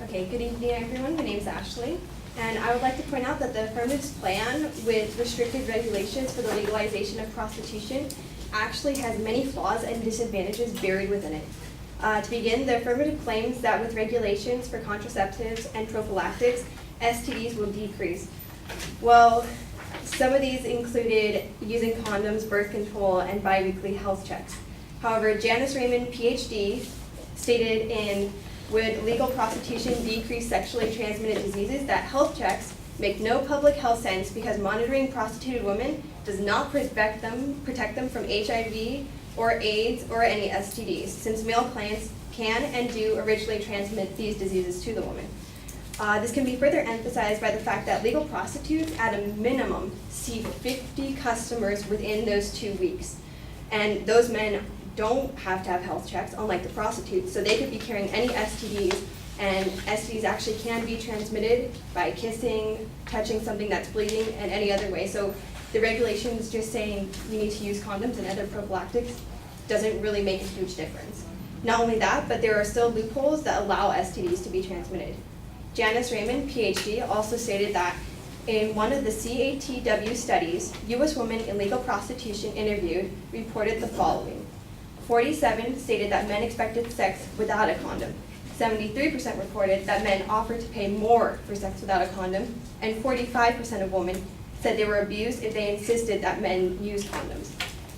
Okay, good evening everyone. My name is Ashley, and I would like to point out that the affirmative's plan with restricted regulations for the legalization of prostitution actually has many flaws and disadvantages buried within it. To begin, the affirmative claims that with regulations for contraceptives and prophylactics, STDs will decrease. Well, some of these included using condoms, birth control, and biweekly health checks. However, Janice Raymond, PhD, stated in Would Legal Prostitution Decrease Sexually Transmitted Diseases that health checks make no public health sense because monitoring prostituted women does not protect them from HIV or AIDS or any STDs, since male clients can and do originally transmit these diseases to the woman. This can be further emphasized by the fact that legal prostitutes, at a minimum, see 50 customers within those 2 weeks. And those men don't have to have health checks, unlike the prostitutes, so they could be carrying any STDs, and STDs actually can be transmitted by kissing, touching something that's bleeding, and any other way. So the regulations just saying you need to use condoms and other prophylactics doesn't really make a huge difference. Not only that, but there are still loopholes that allow STDs to be transmitted. Janice Raymond, PhD, also stated that in one of the CATW studies, U.S. women in legal prostitution interviewed reported the following. 47 stated that men expected sex without a condom. 73% reported that men offered to pay more for sex without a condom, and 45% of women said they were abused if they insisted that men use condoms.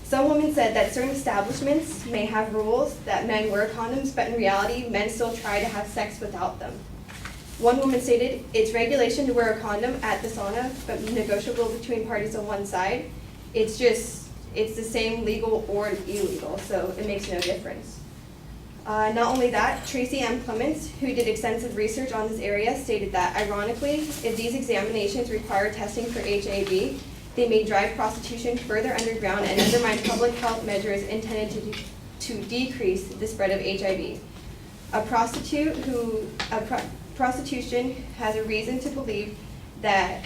Some women said that certain establishments may have rules that men wear condoms, but in reality, men still try to have sex without them. One woman stated, it's regulation to wear a condom at the sauna, but negotiable between parties on one side. It's the same legal or illegal, so it makes no difference. Not only that, Tracy M. Clements, who did extensive research on this area, stated that, ironically, if these examinations require testing for HIV, they may drive prostitution further underground and undermine public health measures intended to decrease the spread of HIV. Prostitution has a reason to believe that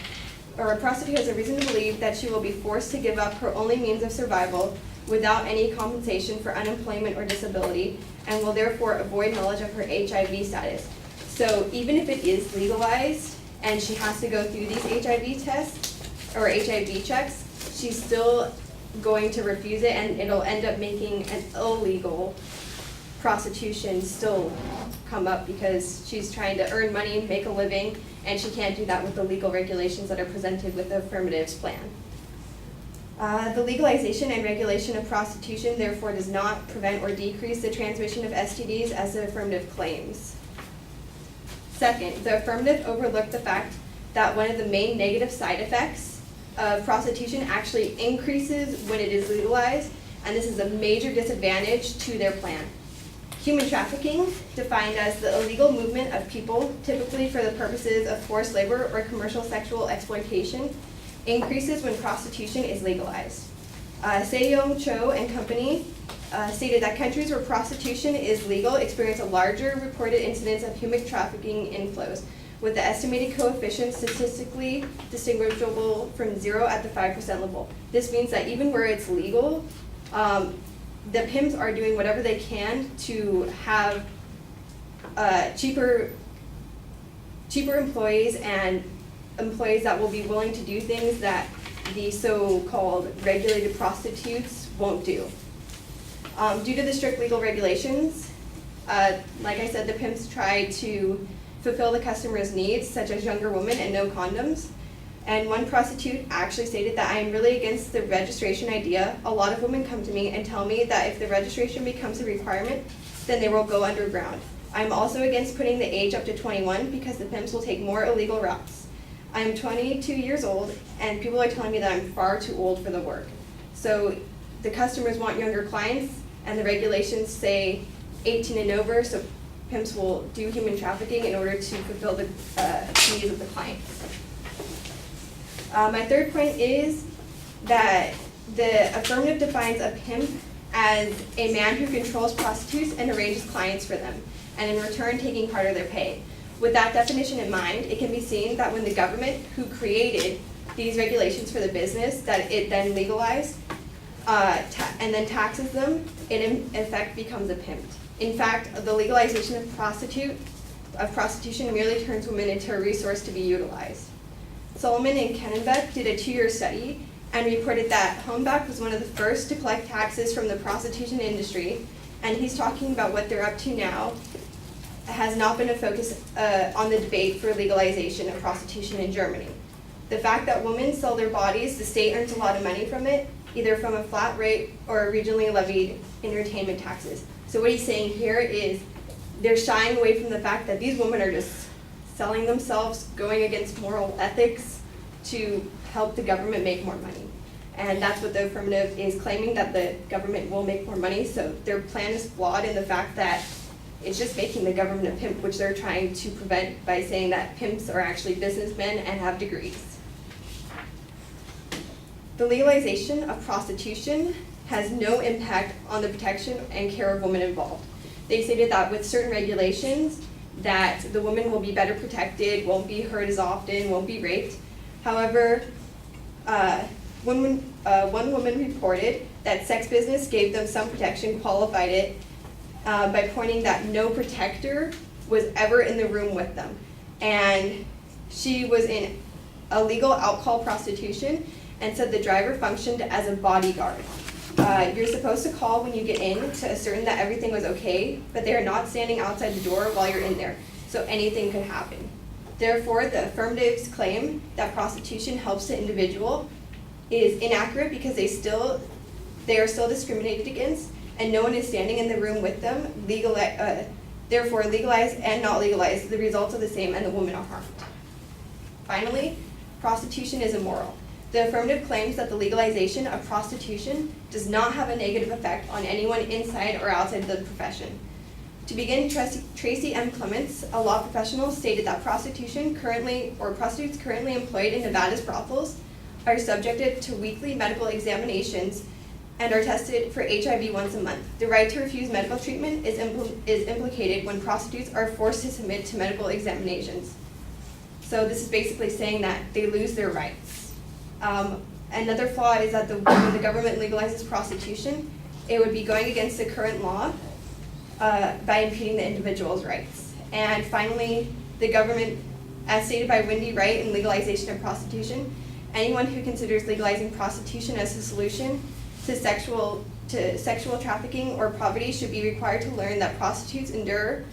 she will be forced to give up her only means of survival without any compensation for unemployment or disability, and will therefore avoid knowledge of her HIV status. So even if it is legalized and she has to go through these HIV tests or HIV checks, she's still going to refuse it, and it'll end up making an illegal prostitution still come up because she's trying to earn money, make a living, and she can't do that with the legal regulations that are presented with the affirmatives plan. The legalization and regulation of prostitution therefore does not prevent or decrease the transmission of STDs as the affirmative claims. Second, the affirmative overlooked the fact that one of the main negative side effects of prostitution actually increases when it is legalized, and this is a major disadvantage to their plan. Human trafficking, defined as the illegal movement of people, typically for the purposes of forced labor or commercial sexual exploitation, increases when prostitution is legalized. Se-Young Cho and company stated that countries where prostitution is legal experience a larger reported incidence of human trafficking inflows, with the estimated coefficient statistically distinguishable from 0 at the 5% level. This means that even where it's legal, the pimps are doing whatever they can to have cheaper employees and employees that will be willing to do things that the so-called regulated prostitutes won't do. Due to the strict legal regulations, like I said, the pimps try to fulfill the customer's needs, such as younger women and no condoms. And one prostitute actually stated that I am really against the registration idea. A lot of women come to me and tell me that if the registration becomes a requirement, then they will go underground. I'm also against putting the age up to 21 because the pimps will take more illegal routes. I am 22 years old, and people are telling me that I'm far too old for the work. So the customers want younger clients, and the regulations say 18 and over, so pimps will do human trafficking in order to fulfill the needs of the clients. My third point is that the affirmative defines a pimp as a man who controls prostitutes and arranges clients for them, and in return taking part of their pay. With that definition in mind, it can be seen that when the government who created these regulations for the business that it then legalized and then taxes them, it in effect becomes a pimp. In fact, the legalization of of prostitution merely turns women into a resource to be utilized. Solomon and Kennenbeck did a 2-year study and reported that Hohenbach was one of the first to collect taxes from the prostitution industry, and he's talking about what they're up to now has not been a focus on the debate for legalization of prostitution in Germany. The fact that women sell their bodies, the state earns a lot of money from it, either from a flat rate or regionally levied entertainment taxes. So what he's saying here is they're shying away from the fact that these women are just selling themselves, going against moral ethics to help the government make more money. And that's what the affirmative is claiming, that the government will make more money. So their plan is flawed in the fact that it's just making the government a pimp, which they're trying to prevent by saying that pimps are actually businessmen and have degrees. The legalization of prostitution has no impact on the protection and care of women involved. They stated that with certain regulations, that the women will be better protected, won't be hurt as often, won't be raped. However, one woman reported that sex business gave them some protection, qualified it by pointing that no protector was ever in the room with them. And she was in illegal alcohol prostitution and said the driver functioned as a bodyguard. You're supposed to call when you get in to ascertain that everything was okay, but they are not standing outside the door while you're in there, so anything could happen. Therefore, the affirmative's claim that prostitution helps the individual is inaccurate because they are still discriminated against, and no one is standing in the room with them. Therefore, legalized and not legalized, the results are the same and the women are harmed. Finally, prostitution is immoral. The affirmative claims that the legalization of prostitution does not have a negative effect on anyone inside or outside the profession. To begin, Tracy M. Clements, a law professional, stated that prostitutes currently employed in Nevada's brothels are subjected to weekly medical examinations and are tested for HIV once a month. The right to refuse medical treatment is implicated when prostitutes are forced to submit to medical examinations. So this is basically saying that they lose their rights. Another flaw is that when the government legalizes prostitution, it would be going against the current law by impeding the individual's rights. And finally, the government, as stated by Wendy Wright in Legalization of Prostitution, anyone who considers legalizing prostitution as a solution to sexual trafficking or poverty should be required to learn that prostitutes endure.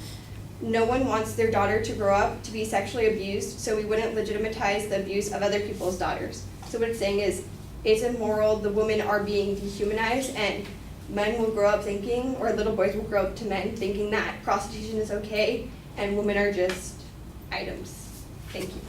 No one wants their daughter to grow up to be sexually abused, so we wouldn't legitimize the abuse of other people's daughters. So what it's saying is, it's immoral, the women are being dehumanized, and men will grow up thinking, or little boys will grow up to men thinking that prostitution is okay, and women are just items. Thank you.